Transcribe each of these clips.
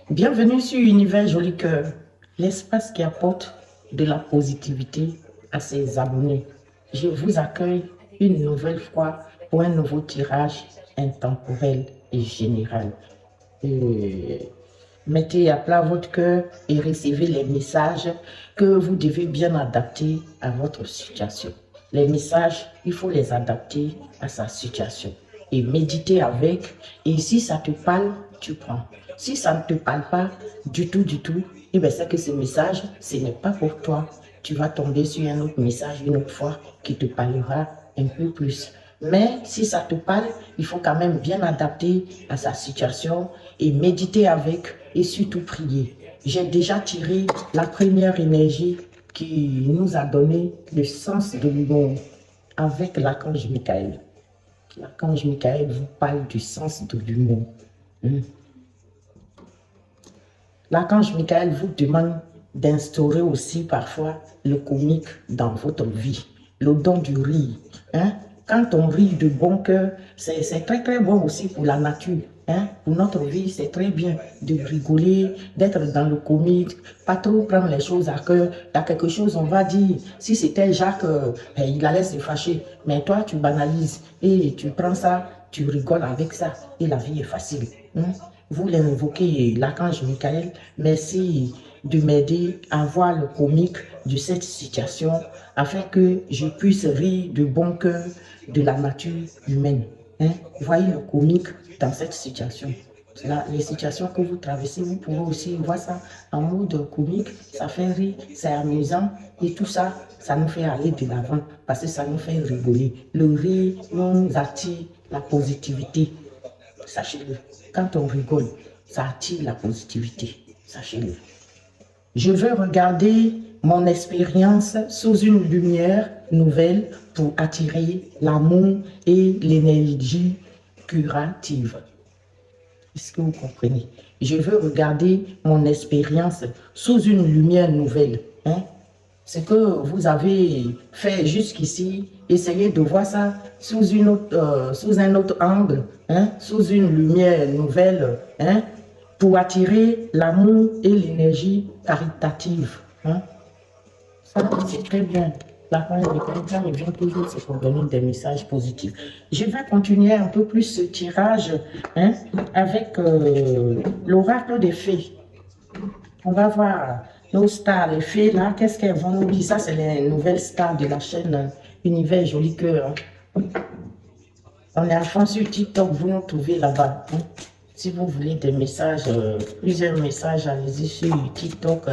Bienvenue sur Univers Joli Cœur, l'espace qui apporte de la positivité à ses abonnés. Je vous accueille une nouvelle fois pour un nouveau tirage intemporel et général. Mettez à plat votre cœur et recevez les messages que vous devez bien adapter à votre situation. Les messages, il faut les adapter à sa situation et méditer avec. Et si ça te parle, tu prends. Si ça ne te parle pas du tout, eh bien c'est que ce message, ce n'est pas pour toi. Tu vas tomber sur un autre message une autre fois qui te parlera un peu plus. Mais si ça te parle, il faut quand même bien adapter à sa situation et méditer avec et surtout prier. J'ai déjà tiré la première énergie qui nous a donné le sens de l'humour avec l'archange Michael. L'archange Michael vous parle du sens de l'humour. L'archange Michael vous demande d'instaurer aussi parfois le comique dans votre vie, le don du rire. Quand on rit de bon cœur, c'est très très bon aussi pour la nature. Pour notre vie, c'est très bien de rigoler, d'être dans le comique, pas trop prendre les choses à cœur. Il y a quelque chose, on va dire, si c'était Jacques, il allait se fâcher. Mais toi, tu banalises et tu prends ça, tu rigoles avec ça et la vie est facile. Vous l'invoquez, l'archange Michael, merci de m'aider à voir le comique de cette situation afin que je puisse rire de bon cœur de la nature humaine. Voyez le comique dans cette situation. Les situations que vous traversez, vous pouvez aussi voir ça en mode comique, ça fait rire, c'est amusant et tout ça, ça nous fait aller de l'avant parce que ça nous fait rigoler. Le rire nous attire la positivité, sachez-le. Quand on rigole, ça attire la positivité, sachez-le. Je veux regarder mon expérience sous une lumière nouvelle pour attirer l'amour et l'énergie curative. Est-ce que vous comprenez? Je veux regarder mon expérience sous une lumière nouvelle. Ce que vous avez fait jusqu'ici, essayez de voir ça sous un autre angle, sous une lumière nouvelle, pour attirer l'amour et l'énergie caritative. Ça, c'est très bien. La fin de quelqu'un vient toujours se convenir des messages positifs. Je vais continuer un peu plus ce tirage avec l'oracle des fées. On va voir nos stars, les fées là, qu'est-ce qu'elles vont nous dire? Ça, c'est les nouvelles stars de la chaîne Univers Joli Cœur. On est à fond sur TikTok, vous nous trouvez là-bas. Si vous voulez des messages, plusieurs messages, allez-y sur TikTok.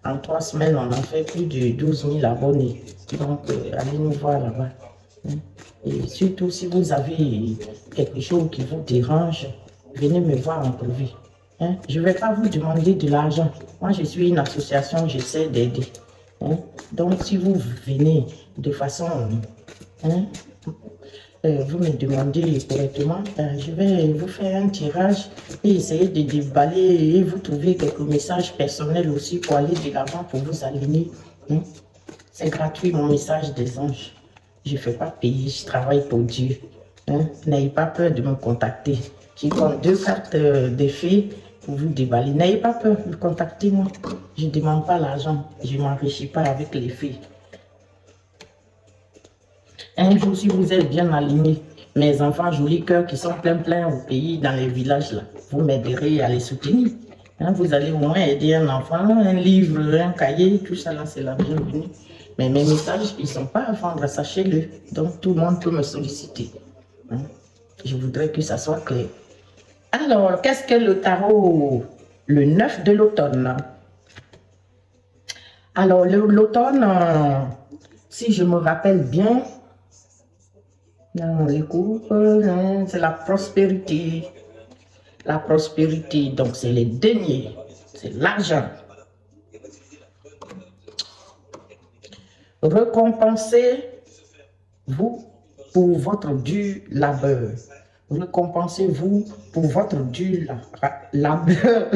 En 3 semaines, on a fait plus de 12 000 abonnés. Donc, allez nous voir là-bas. Et surtout, si vous avez quelque chose qui vous dérange, venez me voir en privé. Je ne vais pas vous demander de l'argent. Moi, je suis une association, j'essaie d'aider. Donc, si vous venez de façon... vous me demandez correctement, je vais vous faire un tirage et essayer de déballer et vous trouver quelques messages personnels aussi pour aller de l'avant, pour vous aligner. C'est gratuit, mon message des anges. Je ne fais pas payer, je travaille pour Dieu. N'ayez pas peur de me contacter. J'ai comme 2 cartes de fées pour vous déballer. N'ayez pas peur de contacter moi. Je ne demande pas l'argent. Je ne m'enrichis pas avec les fées. Un jour, si vous êtes bien alignés, mes enfants jolis cœurs qui sont plein au pays, dans les villages, là, vous m'aiderez à les soutenir. Vous allez au moins aider un enfant, un livre, un cahier, tout ça, là, c'est la bienvenue. Mais mes messages, ils ne sont pas à vendre, sachez-le. Donc, tout le monde peut me solliciter. Je voudrais que ça soit clair. Alors, qu'est-ce que le tarot? Le 9 de l'automne. Alors, l'automne, si je me rappelle bien, les coupes, c'est la prospérité. La prospérité, donc c'est les deniers, c'est l'argent. Récompensez-vous pour votre dur labeur. Récompensez-vous pour votre dur labeur.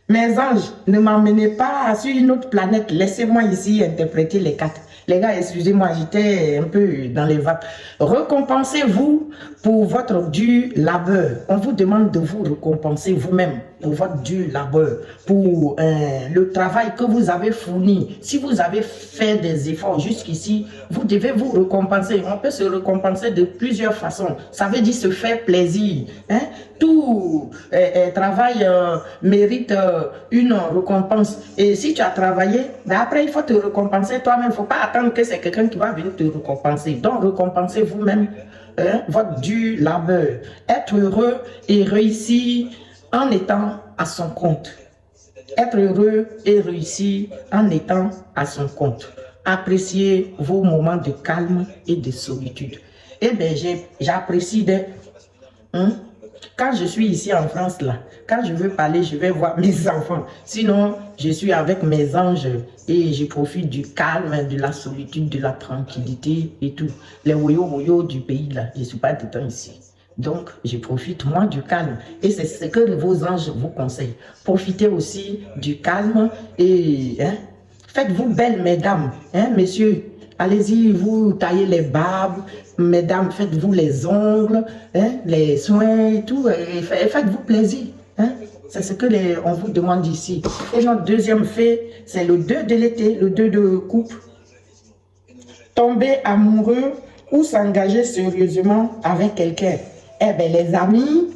Mes anges, ne m'emmenez pas sur une autre planète. Laissez-moi ici interpréter les cartes. Les gars, excusez-moi, j'étais un peu dans les vapes. Récompensez-vous pour votre dur labeur. On vous demande de vous récompenser vous-même pour votre dur labeur, pour le travail que vous avez fourni. Si vous avez fait des efforts jusqu'ici, vous devez vous récompenser. On peut se récompenser de plusieurs façons. Ça veut dire se faire plaisir. Hein? Tout travail mérite une récompense. Et si tu as travaillé, ben après il faut te récompenser toi-même. Il ne faut pas attendre que c'est quelqu'un qui va venir te récompenser. Donc récompensez vous-même votre dur labeur. Être heureux et réussir en étant à son compte. Être heureux et réussir en étant à son compte. Appréciez vos moments de calme et de solitude. Eh bien, j'apprécie des... Quand je suis ici en France, là, quand je veux parler, je vais voir mes enfants. Sinon, je suis avec mes anges et je profite du calme, de la solitude, de la tranquillité et tout. Les woyo du pays, là, je ne suis pas dedans ici. Donc, je profite moi du calme. Et c'est ce que vos anges vous conseillent. Profitez aussi du calme et faites-vous belles, mesdames, messieurs. Allez-y, vous taillez les barbes, mesdames, faites-vous les ongles, les soins et tout, et faites-vous plaisir. C'est ce que on vous demande ici. Et notre deuxième fait, c'est le 2 de l'été, le 2 de couple. Tomber amoureux ou s'engager sérieusement avec quelqu'un. Eh bien, les amis,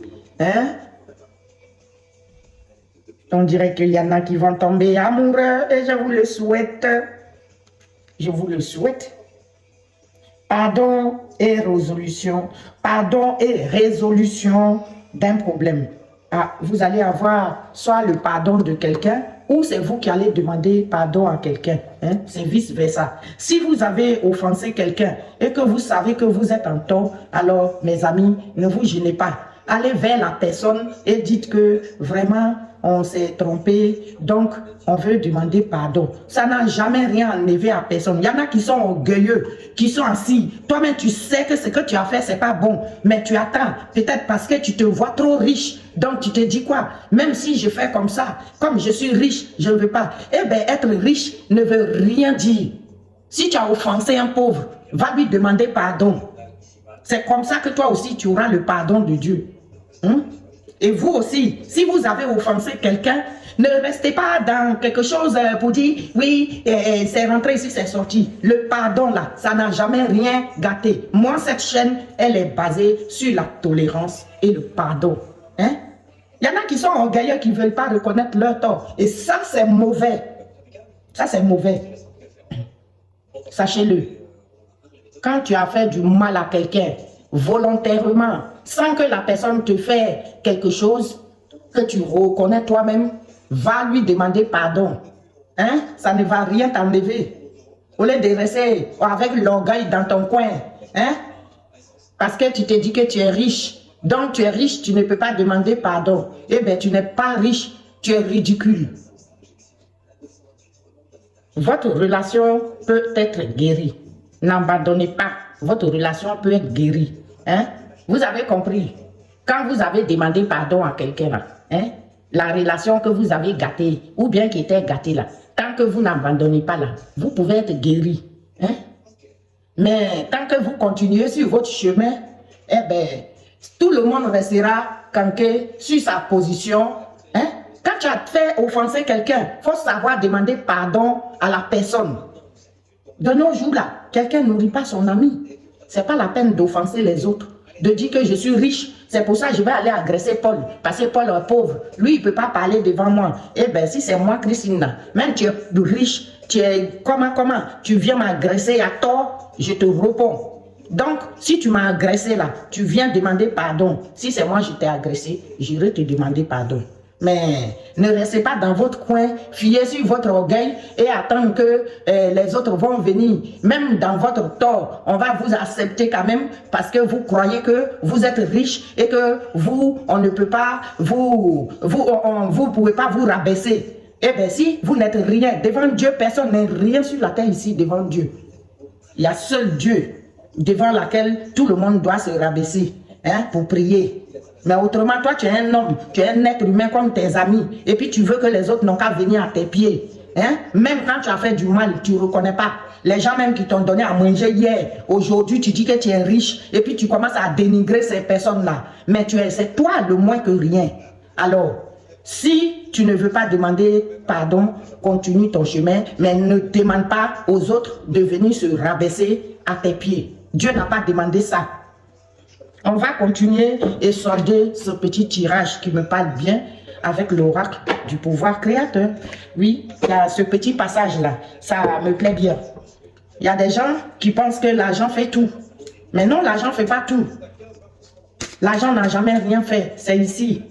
on dirait qu'il y en a qui vont tomber amoureux et je vous le souhaite. Je vous le souhaite. Pardon et résolution. Pardon et résolution d'un problème. Ah, vous allez avoir soit le pardon de quelqu'un ou c'est vous qui allez demander pardon à quelqu'un. C'est vice-versa. Si vous avez offensé quelqu'un et que vous savez que vous êtes en tort, alors mes amis, ne vous gênez pas. Allez vers la personne et dites que vraiment on s'est trompé, donc on veut demander pardon. Ça n'a jamais rien enlevé à personne. Il y en a qui sont orgueilleux, qui sont assis. Toi-même, tu sais que ce que tu as fait, c'est pas bon, mais tu attends. Peut-être parce que tu te vois trop riche. Donc tu te dis quoi? Même si je fais comme ça, comme je suis riche, je ne veux pas. Eh bien, être riche ne veut rien dire. Si tu as offensé un pauvre, va lui demander pardon. C'est comme ça que toi aussi, tu auras le pardon de Dieu. Et vous aussi, si vous avez offensé quelqu'un, ne restez pas dans quelque chose pour dire, oui, c'est rentré ici, c'est sorti. Le pardon là, ça n'a jamais rien gâté. Moi, cette chaîne, elle est basée sur la tolérance et le pardon. Il y en a qui sont orgueilleux, qui ne veulent pas reconnaître leur tort. Et ça, c'est mauvais. Ça, c'est mauvais. Sachez-le. Quand tu as fait du mal à quelqu'un, volontairement, sans que la personne te fait quelque chose que tu reconnais toi-même, va lui demander pardon. Ça ne va rien t'enlever. Au lieu de rester avec l'orgueil dans ton coin, parce que tu te dis que tu es riche. Donc tu es riche, tu ne peux pas demander pardon. Eh bien, tu n'es pas riche, tu es ridicule. Votre relation peut être guérie. N'abandonnez pas. Votre relation peut être guérie. Vous avez compris? Quand vous avez demandé pardon à quelqu'un, la relation que vous avez gâtée, ou bien qui était gâtée là, tant que vous n'abandonnez pas là, vous pouvez être guéri. Mais tant que vous continuez sur votre chemin, eh bien, tout le monde restera canqué sur sa position. Quand tu as fait offenser quelqu'un, il faut savoir demander pardon à la personne. De nos jours là, quelqu'un ne nourrit pas son ami. Ce n'est pas la peine d'offenser les autres. De dire que je suis riche, c'est pour ça que je vais aller agresser Paul. Parce que Paul est pauvre. Lui, il ne peut pas parler devant moi. Eh bien, si c'est moi, Christine, même tu es riche, tu es comment, tu viens m'agresser à tort, je te réponds. Donc, si tu m'as agressé là, tu viens demander pardon. Si c'est moi, je t'ai agressé, j'irai te demander pardon. Mais ne restez pas dans votre coin, fiez sur votre orgueil et attendre que les autres vont venir. Même dans votre tort, on va vous accepter quand même parce que vous croyez que vous êtes riche et que vous, on ne peut pas, vous pouvez pas vous rabaisser. Eh bien si, vous n'êtes rien. Devant Dieu, personne n'est rien sur la terre ici devant Dieu. Il y a seul Dieu devant lequel tout le monde doit se rabaisser pour prier. Mais autrement, toi, tu es un homme, tu es un être humain comme tes amis. Et puis, tu veux que les autres n'ont qu'à venir à tes pieds. Hein? Même quand tu as fait du mal, tu ne reconnais pas. Les gens même qui t'ont donné à manger hier, aujourd'hui tu dis que tu es riche et puis tu commences à dénigrer ces personnes-là. Mais c'est toi le moins que rien. Alors, si tu ne veux pas demander pardon, continue ton chemin, mais ne demande pas aux autres de venir se rabaisser à tes pieds. Dieu n'a pas demandé ça. On va continuer et solder ce petit tirage qui me parle bien avec l'oracle du pouvoir créateur. Oui, il y a ce petit passage-là, ça me plaît bien. Il y a des gens qui pensent que l'argent fait tout. Mais non, l'argent ne fait pas tout. L'argent n'a jamais rien fait, c'est ici.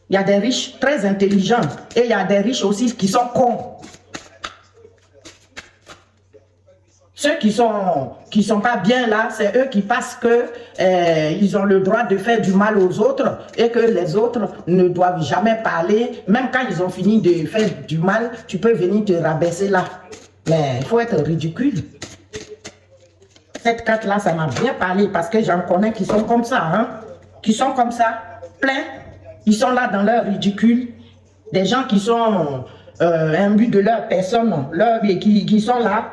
Il y a des riches très intelligents et il y a des riches aussi qui sont cons. Ceux qui sont pas bien là, c'est eux qui pensent que ils ont le droit de faire du mal aux autres et que les autres ne doivent jamais parler. Même quand ils ont fini de faire du mal, tu peux venir te rabaisser là. Mais il faut être ridicule. Cette carte-là, ça m'a bien parlé parce que j'en connais qui sont comme ça, hein? Qui sont comme ça, plein. Ils sont là dans leur ridicule. Des gens qui sont imbus de leur personne, qui sont là.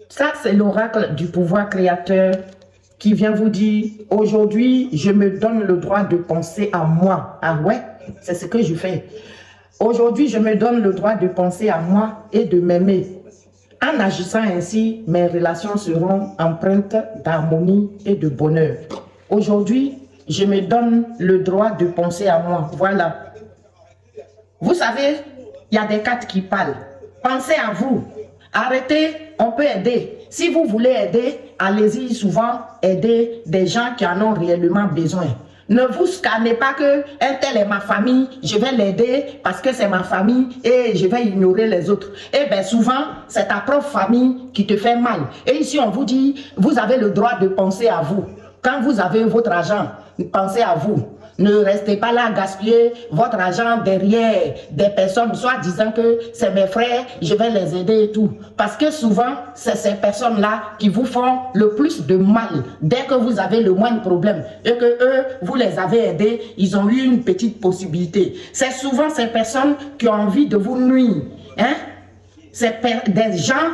Ça, c'est l'oracle du pouvoir créateur qui vient vous dire, aujourd'hui, je me donne le droit de penser à moi. Ah ouais, c'est ce que je fais. Aujourd'hui, je me donne le droit de penser à moi et de m'aimer. En agissant ainsi, mes relations seront empreintes d'harmonie et de bonheur. Aujourd'hui, je me donne le droit de penser à moi. Voilà. Vous savez, il y a des cartes qui parlent. Pensez à vous. Arrêtez, on peut aider. Si vous voulez aider, allez-y souvent aider des gens qui en ont réellement besoin. Ne vous scannez pas que un tel est ma famille, je vais l'aider parce que c'est ma famille et je vais ignorer les autres. Eh bien souvent, c'est ta propre famille qui te fait mal. Et ici, on vous dit, vous avez le droit de penser à vous. Quand vous avez votre argent, pensez à vous. Ne restez pas là à gaspiller votre argent derrière des personnes, soit disant que c'est mes frères, je vais les aider et tout. Parce que souvent, c'est ces personnes-là qui vous font le plus de mal dès que vous avez le moindre problème. Et que eux, vous les avez aidés, ils ont eu une petite possibilité. C'est souvent ces personnes qui ont envie de vous nuire. Hein? C'est des gens...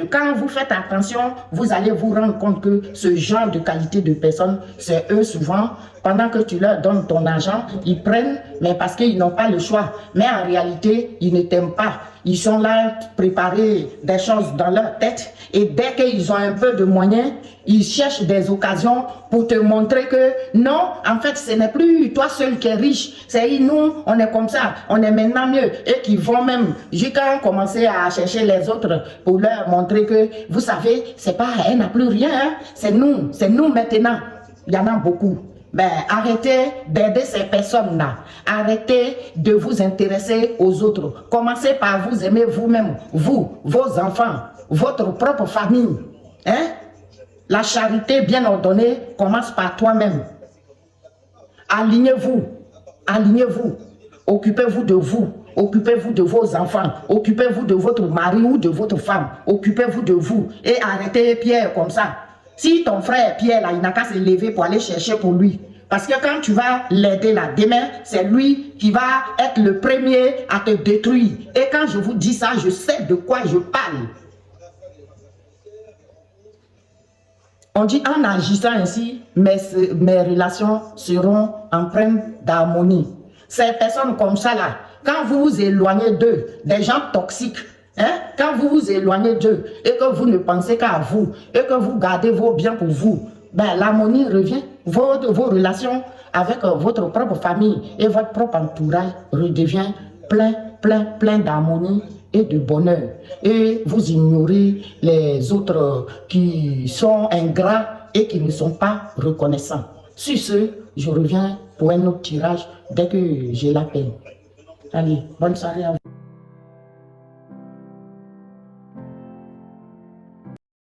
quand vous faites attention, vous allez vous rendre compte que ce genre de qualité de personnes, c'est eux souvent, pendant que tu leur donnes ton argent, ils prennent, mais parce qu'ils n'ont pas le choix. Mais en réalité, ils ne t'aiment pas. Ils sont là, préparer des choses dans leur tête, et dès qu'ils ont un peu de moyens, ils cherchent des occasions pour te montrer que non, en fait, ce n'est plus toi seul qui es riche, c'est nous, on est comme ça, on est maintenant mieux. Et qui vont même, jusqu'à commencer à chercher les autres pour leur montrer que, vous savez, c'est pas, elle n'a plus rien, hein, c'est nous maintenant. Il y en a beaucoup. Ben, arrêtez d'aider ces personnes-là. Arrêtez de vous intéresser aux autres. Commencez par vous aimer vous-même, vous, vos enfants, votre propre famille. Hein? La charité bien ordonnée commence par toi-même. Alignez-vous. Alignez-vous. Occupez-vous de vous. Occupez-vous de vos enfants. Occupez-vous de votre mari ou de votre femme. Occupez-vous de vous. Et arrêtez Pierre comme ça. Si ton frère Pierre, là, il n'a qu'à se lever pour aller chercher pour lui. Parce que quand tu vas l'aider là, demain, c'est lui qui va être le premier à te détruire. Et quand je vous dis ça, je sais de quoi je parle. On dit en agissant ainsi, mes relations seront empreintes d'harmonie. Ces personnes comme ça là, quand vous vous éloignez d'eux, des gens toxiques, hein, quand vous vous éloignez d'eux et que vous ne pensez qu'à vous et que vous gardez vos biens pour vous, ben, l'harmonie revient. Vos relations avec votre propre famille et votre propre entourage redevient plein d'harmonie et de bonheur. Et vous ignorez les autres qui sont ingrats et qui ne sont pas reconnaissants. Sur ce, je reviens pour un autre tirage dès que j'ai la peine. Allez, bonne soirée à vous.